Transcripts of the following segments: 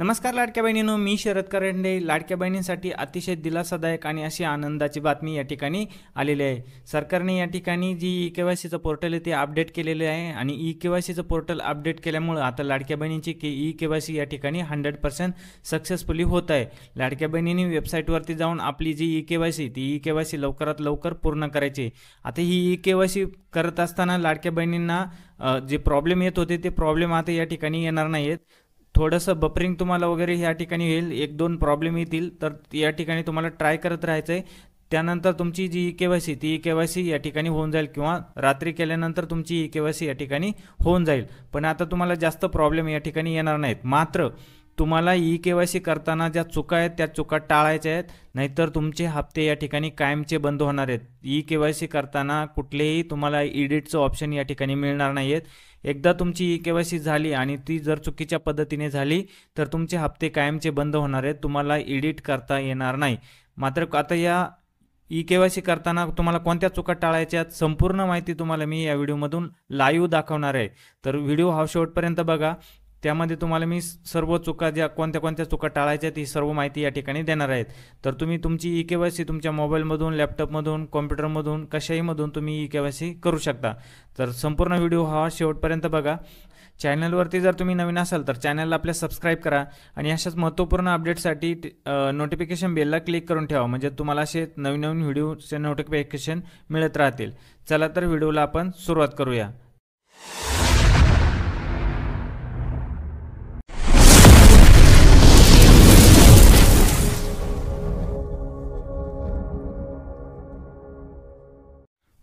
नमस्कार लाडक्या बहिणींनो, मी शरद करंडे. लाडक्या बहिणींसाठी अतिशय दिलासादायक आणि अशी आनंदाची बातमी या ठिकाणी आलेली आहे. सरकारने या ठिकाणी जी ई-के-वाय-सीचं पोर्टल आहे ते अपडेट केलेले आहे आणि ई-के-वाय-सीचं पोर्टल अपडेट केल्यामुळं आता लाडक्या बहिणींची ई-के-वाय-सी या ठिकाणी 100% सक्सेसफुली होत आहे. लाडक्या बहिणींनी वेबसाईटवरती जाऊन आपली जी ई-के-वाय-सी ती ई-के-वाय-सी लवकरात लवकर पूर्ण करायची. आता ही ई-के-वाय-सी करत असताना लाडक्या बहिणींना जे प्रॉब्लेम येत होते ते प्रॉब्लेम आता या ठिकाणी येणार नाही आहेत. थोडंसं बफरिंग तुम्हाला वगैरे या ठिकाणी येईल, 1-2 प्रॉब्लेम येतील, तर या ठिकाणी तुम्हाला ट्राय करत राहायचं आहे. त्यानंतर तुमची जी ई-के-वाय-सी ती ई-के-वाय-सी या ठिकाणी होऊन जाईल किंवा रात्री केल्यानंतर तुमची ई-के-वाय-सी या ठिकाणी होऊन जाईल. पण आता तुम्हाला जास्त प्रॉब्लेम या ठिकाणी येणार नाहीत. मात्र तुम्हाला ई-के-वाय-सी करताना ज्या चुका आहेत त्या चुका टाळायच्या आहेत, नाहीतर तुमचे हप्ते या ठिकाणी कायमचे बंद होणार आहेत. ई-के-वाय-सी करताना कुठलेही तुम्हाला एडिटचं ऑप्शन या ठिकाणी मिळणार नाही आहेत. एकदा तुमची ई-के-वाय-सी झाली आणि ती जर चुकीच्या पद्धतीने झाली तर तुमचे हप्ते कायमचे बंद होणार आहेत, तुम्हाला एडिट करता येणार नाही. मात्र आता या ई-के-वाय-सी करताना तुम्हाला कोणत्या चुका टाळायच्या संपूर्ण माहिती तुम्हाला मी या व्हिडिओमधून लाईव्ह दाखवणार आहे. तर व्हिडिओ हा शेवटपर्यंत बघा. त्यामध्ये तुम्हाला मी सर्व चुका ज्या कोणत्या चुका टाळायच्या ती सर्व माहिती या ठिकाणी देणार आहेत. तर तुम्ही तुमची ई-के-वाय-सी तुमच्या मोबाईलमधून, लॅपटॉपमधून, कॉम्प्युटरमधून कशाहीमधून तुम्ही ई-के-वाय-सी करू शकता. तर संपूर्ण व्हिडिओ हा शेवटपर्यंत बघा. चॅनलवरती जर तुम्ही नवीन असाल तर चॅनलला आपल्या सबस्क्राईब करा आणि अशाच महत्त्वपूर्ण अपडेटसाठी नोटिफिकेशन बेलला क्लिक करून ठेवा, म्हणजे तुम्हाला असे नवीन नवीन व्हिडिओचे नोटिफिकेशन मिळत राहतील. चला तर व्हिडिओला आपण सुरुवात करूया.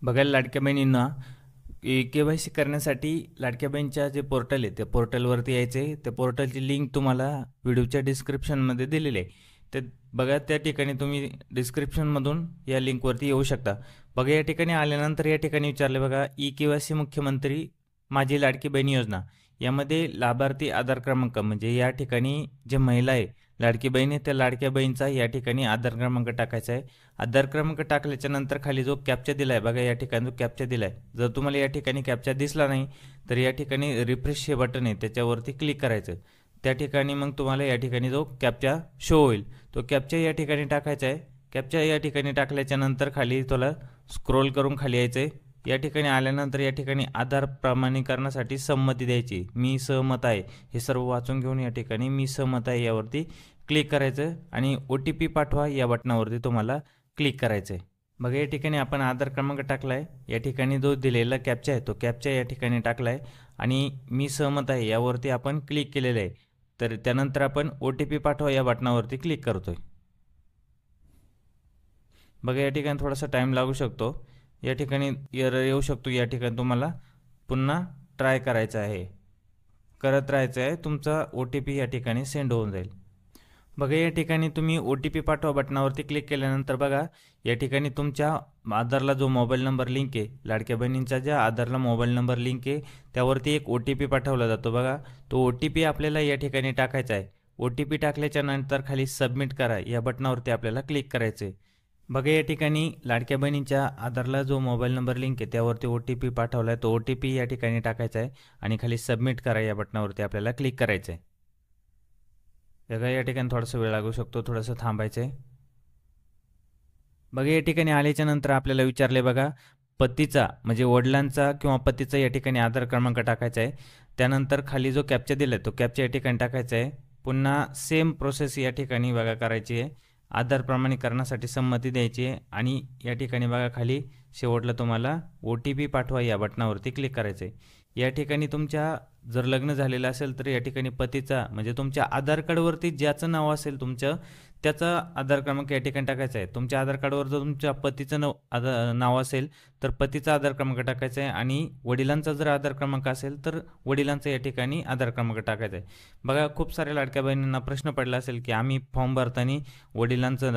बघायला लाडक्या बहिणींना ई-के-वाय-सी करण्यासाठी लाडक्या बहिणीच्या जे पोर्टल आहे त्या पोर्टलवरती यायचे. त्या पोर्टलची लिंक तुम्हाला व्हिडिओच्या डिस्क्रिप्शनमध्ये दिलेली आहे. तर बघा, त्या ठिकाणी तुम्ही डिस्क्रिप्शनमधून या लिंकवरती येऊ शकता. बघा, या ठिकाणी आल्यानंतर या ठिकाणी विचारले बघा, ई-के-वाय-सी मुख्यमंत्री माझी लाडकी बहिणी योजना, यामध्ये लाभार्थी आधार क्रमांक, म्हणजे या ठिकाणी जे महिला आहे लाडकी बहीण आहे त्या लाडक्या बहीणचा या ठिकाणी आधार क्रमांक टाकायचा आहे. आधार क्रमांक टाकल्याच्या नंतर खाली जो कॅप्चा दिला आहे बघा, या ठिकाणी जो कॅप्चा दिला आहे, जर तुम्हाला या ठिकाणी कॅप्चा दिसला नाही तर या ठिकाणी रिफ्रेश हे बटन आहे त्याच्यावरती क्लिक करायचं. त्या ठिकाणी मग तुम्हाला या ठिकाणी जो कॅप्चा शो होईल तो कॅप्चा या ठिकाणी टाकायचा आहे. कॅप्चा या ठिकाणी टाकल्याच्या नंतर खाली तुला स्क्रोल करून खाली यायचं आहे. या ठिकाणी आल्यानंतर या ठिकाणी आधार प्रमाणीकरणासाठी संमती द्यायची. मी सहमत आहे हे सर्व वाचून घेऊन या ठिकाणी मी सहमत आहे यावरती क्लिक करायचं आणि OTP पाठवा या बटनावरती तुम्हाला क्लिक करायचं आहे. बघा, या ठिकाणी आपण आधार क्रमांक टाकला आहे. या ठिकाणी जो दिलेला कॅप्चा आहे तो कॅप्चा या ठिकाणी टाकला आहे आणि मी सहमत आहे यावरती आपण क्लिक केलेलं आहे. तर त्यानंतर आपण OTP पाठवा या बटनावरती क्लिक करतोय. बघा, या ठिकाणी थोडासा टाईम लागू शकतो, या ठिकाणी एरर येऊ शकतो. या ठिकाणी तुम्हाला पुन्हा ट्राय करायचं आहे, करत राहायचं आहे. तुमचा OTP या ठिकाणी सेंड होऊन जाईल. बघा, या ठिकाणी तुम्ही OTP पाठवा बटनावरती क्लिक केल्यानंतर बघा, या ठिकाणी तुमच्या आधारला जो मोबाईल नंबर लिंक आहे, लाडक्या बहिणींचा ज्या आधारला मोबाईल नंबर लिंक आहे त्यावरती एक OTP पाठवला जातो. बघा, तो OTP आपल्याला या ठिकाणी टाकायचा आहे. OTP टाकल्याच्या नंतर खाली सबमिट करा या बटनावरती आपल्याला क्लिक करायचं आहे. बघा, या ठिकाणी लाडक्या बहिणींच्या आधारला जो मोबाईल नंबर लिंक आहे त्यावरती OTP पाठवला आहे, तो OTP या ठिकाणी टाकायचा आहे आणि खाली सबमिट करा या बटनावरती आपल्याला क्लिक करायचं आहे. बघा, या ठिकाणी थोडासा वेळ लागू शकतो, थोडंसं थांबायचं आहे. बघा, या ठिकाणी आल्याच्या नंतर आपल्याला विचारले बघा, पतीचा म्हणजे वडिलांचा किंवा पतीचा या ठिकाणी आधार क्रमांक टाकायचा आहे. त्यानंतर खाली जो कॅप्चा दिला आहे तो कॅप्चा या ठिकाणी टाकायचा आहे. पुन्हा सेम प्रोसेस या ठिकाणी बघा करायची आहे. आधार प्रमाणीकरणासाठी संमती द्यायची आहे आणि या ठिकाणी बघा खाली शेवटला तुम्हाला OTP पाठवा या बटनावरती क्लिक करायचं आहे. या ठिकाणी तुमच्या जर लग्न झालेलं असेल तर या ठिकाणी पतीचा म्हणजे तुमच्या आधार कार्डवरती ज्याचं नाव असेल तुमचं त्याचा आधार क्रमांक या ठिकाणी टाकायचा आहे. तुमच्या आधार कार्डवर जर तुमच्या पतीचं नाव असेल तर पतीचा आधार क्रमांक टाकायचा आहे आणि वडिलांचा जर आधार क्रमांक असेल तर वडिलांचा या ठिकाणी आधार क्रमांक टाकायचा आहे. बघा, खूप साऱ्या लाडक्या बहिणींना प्रश्न पडला असेल की आम्ही फॉर्म भरताना वडिलांचा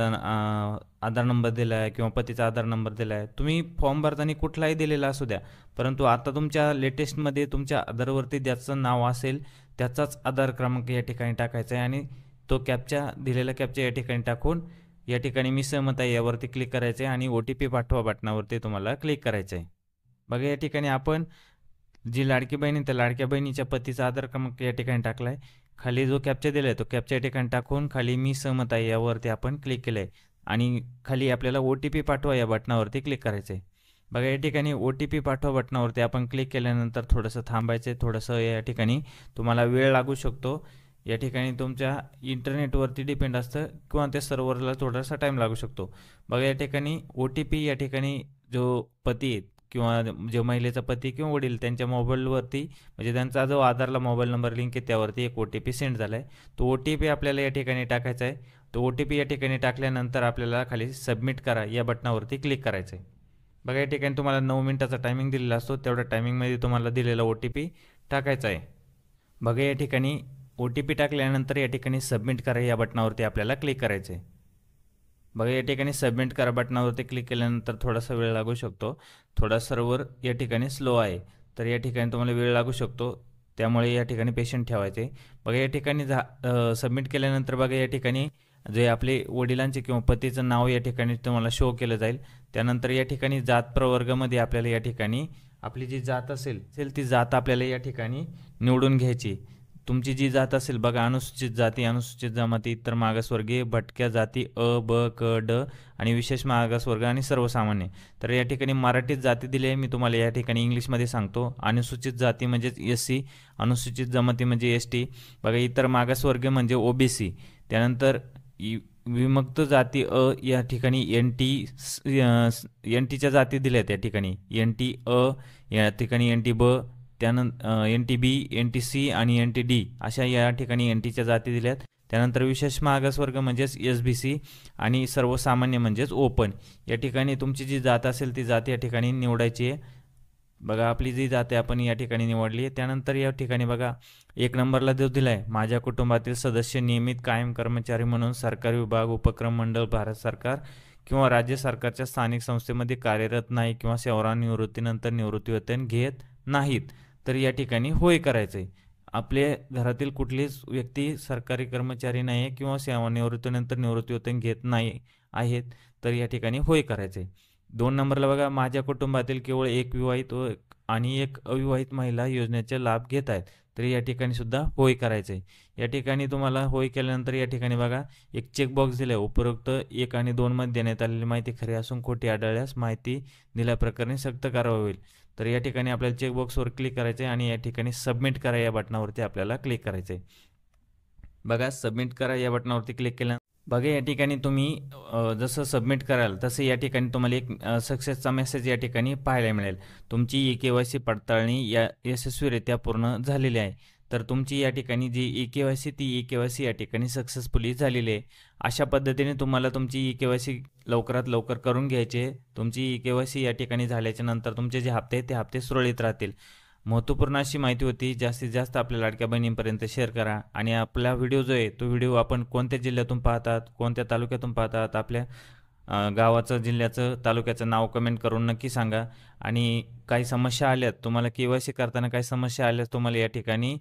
आधार नंबर दिला आहे किंवा पतीचा आधार नंबर दिला आहे. तुम्ही फॉर्म भरताना कुठलाही दिलेला असू द्या, परंतु आता तुमच्या लेटेस्टमध्ये तुमच्या आधारवरती ज्याचं नाव असेल त्याचाच आधार क्रमांक या ठिकाणी टाकायचा आहे आणि तो कॅप्चा दिलेला कॅप्चा या ठिकाणी टाकून या ठिकाणी मी सहमत आहे यावरती क्लिक करायचं आहे आणि OTP पाठवा बटनावरती तुम्हाला क्लिक करायचं आहे. बघा, या ठिकाणी आपण जी लाडकी बहीण आहे त्या लाडक्या बहिणीच्या पतीचा आधार क्रमांक या ठिकाणी टाकला आहे. खाली जो कॅप्चा दिला आहे तो कॅप्चा या ठिकाणी टाकून खाली मी सहमत आहे यावरती आपण क्लिक केलं आहे आणि खाली आपल्याला OTP पाठवा या बटनावरती क्लिक करायचं आहे. बघा या ठिकाणी OTP पाठवा बटनावरती आपण क्लिक केल्यानंतर थोडंसं थांबायचं आहे. थोडंसं या ठिकाणी तुम्हाला वेळ लागू शकतो. या ठिकाणी तुमच्या इंटरनेटवरती डिपेंड असतं किंवा त्या सर्व्हरला थोडासा टाईम लागू शकतो. बघा या ठिकाणी OTP या ठिकाणी जो पती किंवा जो महिलेचा पती किंवा वडील त्यांच्या मोबाईलवरती म्हणजे त्यांचा जो आधारला मोबाईल नंबर लिंक आहे त्यावरती एक OTP सेंड झाला आहे. तो OTP आपल्याला या ठिकाणी टाकायचा आहे. तो OTP या ठिकाणी टाकल्यानंतर आपल्याला खाली सबमिट करा या बटनावरती क्लिक करायचं आहे. बघा या ठिकाणी तुम्हाला 9 मिनिटाचा टायमिंग दिलेला असतो. तेवढ्या टायमिंगमध्ये तुम्हाला दिलेला OTP टाकायचा आहे. बघा या ठिकाणी OTP टाकल्यानंतर या ठिकाणी सबमिट करा या बटनावरती आपल्याला क्लिक करायचं आहे. बघा या ठिकाणी सबमिट करा बटनावरती क्लिक केल्यानंतर थोडासा वेळ लागू शकतो. थोडा सर्व्हर या ठिकाणी स्लो आहे तर या ठिकाणी तुम्हाला वेळ लागू शकतो. त्यामुळे या ठिकाणी पेशंट ठेवायचे. बघा या ठिकाणी सबमिट केल्यानंतर बघा या ठिकाणी जे आपले वडिलांचे किंवा पतीचं नाव या ठिकाणी तुम्हाला शो केलं जाईल. त्यानंतर या ठिकाणी जात प्रवर्गामध्ये आपल्याला या ठिकाणी आपली जी जात असेल ती जात आपल्याला या ठिकाणी निवडून घ्यायची. तुमची जी जात असेल बघा अनुसूचित जाती, अनुसूचित जमाती, इतर मागासवर्गीय, भटक्या जाती अ, ब, क, ड आणि विशेष मागासवर्ग आणि सर्वसामान्य. तर या ठिकाणी मराठीत जाती दिली आहे. मी तुम्हाला या ठिकाणी इंग्लिशमध्ये सांगतो. अनुसूचित जाती म्हणजेच SC, अनुसूचित जमाती म्हणजे ST. बघा इतर मागासवर्गीय म्हणजे OBC. त्यानंतर विमुक्त जाती अ या ठिकाणी NTच्या जाती दिल्या आहेत. या ठिकाणी NT अ, या ठिकाणी NT ब, त्यानंतर NTB, NTC आणि NTD अशा या ठिकाणी NTच्या जाती दिल्यात. त्यानंतर विशेष मागासवर्ग म्हणजेच SBC आणि सर्वसामान्य म्हणजेच ओपन. या ठिकाणी तुमची जी जात असेल ती जात या ठिकाणी निवडायची आहे. बघा आपली जी जात आहे आपण या ठिकाणी निवडली आहे. त्यानंतर या ठिकाणी बघा 1 नंबरला जो दिला आहे माझ्या कुटुंबातील सदस्य नियमित कायम कर्मचारी म्हणून सरकारी विभाग, उपक्रम मंडळ, भारत सरकार किंवा राज्य सरकारच्या स्थानिक संस्थेमध्ये कार्यरत नाही किंवा सेवानिवृत्तीनंतर निवृत्तीवेतन घेत नाहीत तर या ठिकाणी होय करायचं आहे. आपल्या घरातील कुठलीच व्यक्ती सरकारी कर्मचारी नाही आहे किंवा सेवानिवृत्तीनंतर निवृत्तीवेतन घेत नाही आहेत तर या ठिकाणी होय करायचं आहे. 2 नंबरला बघा माझ्या कुटुंबातील केवळ एक विवाहित आणि एक अविवाहित महिला योजनेचे लाभ घेत आहेत तर या ठिकाणी सुद्धा होय करायचं आहे. या ठिकाणी तुम्हाला होय केल्यानंतर या ठिकाणी बघा एक चेकबॉक्स दिला आहे. उपरोक्त 1 आणि 2 मध्ये देण्यात आलेली माहिती खरी असून खोटी आढळल्यास माहिती दिल्याप्रकरणी सक्त कारवाई होईल. तर या ठिकाणी आपल्याला चेकबॉक्सवर क्लिक करायचं आहे आणि या ठिकाणी सबमिट करा या बटनावरती आपल्याला क्लिक करायचं आहे. बघा सबमिट करा या बटनावरती क्लिक केल्यानंतर बघा या ठिकाणी तुम्ही जसं सबमिट कराल तसं या ठिकाणी तुम्हाला एक सक्सेसचा मेसेज या ठिकाणी पाहायला मिळेल. तुमची KYC पडताळणी या यशस्वीरित्या पूर्ण झालेली आहे. तर तुमची या ठिकाणी जी KYC ती KYC या ठिकाणी सक्सेसफुली झालेली आहे. अशा पद्धतीने तुम्हाला तुमची KYC लवकरात लवकर करून घ्यायची आहे. तुमची KYC या ठिकाणी झाल्याच्या नंतर तुमचे जे हप्ते ते हप्ते सुरळीत राहतील. महत्त्वपूर्ण अशी माहिती होती. जास्तीत जास्त आपल्या लाडक्या बहिणींपर्यंत शेअर करा आणि आपला व्हिडिओ जो आहे तो व्हिडिओ आपण कोणत्या जिल्ह्यातून पाहतात, कोणत्या तालुक्यातून पाहतात, आपल्या गावाचं, जिल्ह्याचं, तालुक्याचं नाव कमेंट करून नक्की सांगा. आणि काही समस्या आल्यात तुम्हाला KYC करताना काही समस्या आल्यास तुम्हाला या ठिकाणी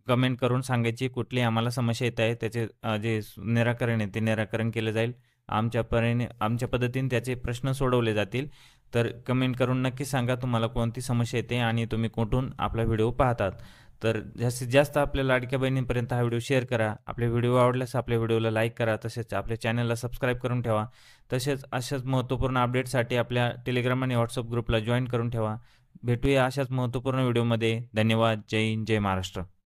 कमेंट करून सांगायची. कुठली आम्हाला समस्या येत आहे त्याचे जे निराकरण आहे ते निराकरण केलं जाईल. आमच्या पद्धतीने त्याचे प्रश्न सोडवले जातील. तर कमेंट करून नक्की सांगा तुम्हाला कोणती समस्या येते आणि तुम्ही कुठून आपला व्हिडिओ पाहतात. तर जास्तीत जास्त आपल्या लाडक्या बहिणींपर्यंत हा व्हिडिओ शेअर करा. आपले व्हिडिओ आवडल्यास आपल्या व्हिडिओला लाईक करा. तसेच आपल्या चॅनलला सबस्क्राईब करून ठेवा. तसेच अशाच महत्त्वपूर्ण अपडेटसाठी आपल्या टेलिग्राम आणि व्हॉट्सअप ग्रुपला जॉईन करून ठेवा. भेटूया अशाच महत्त्वपूर्ण व्हिडिओमध्ये. धन्यवाद. जय हिंद, जय महाराष्ट्र.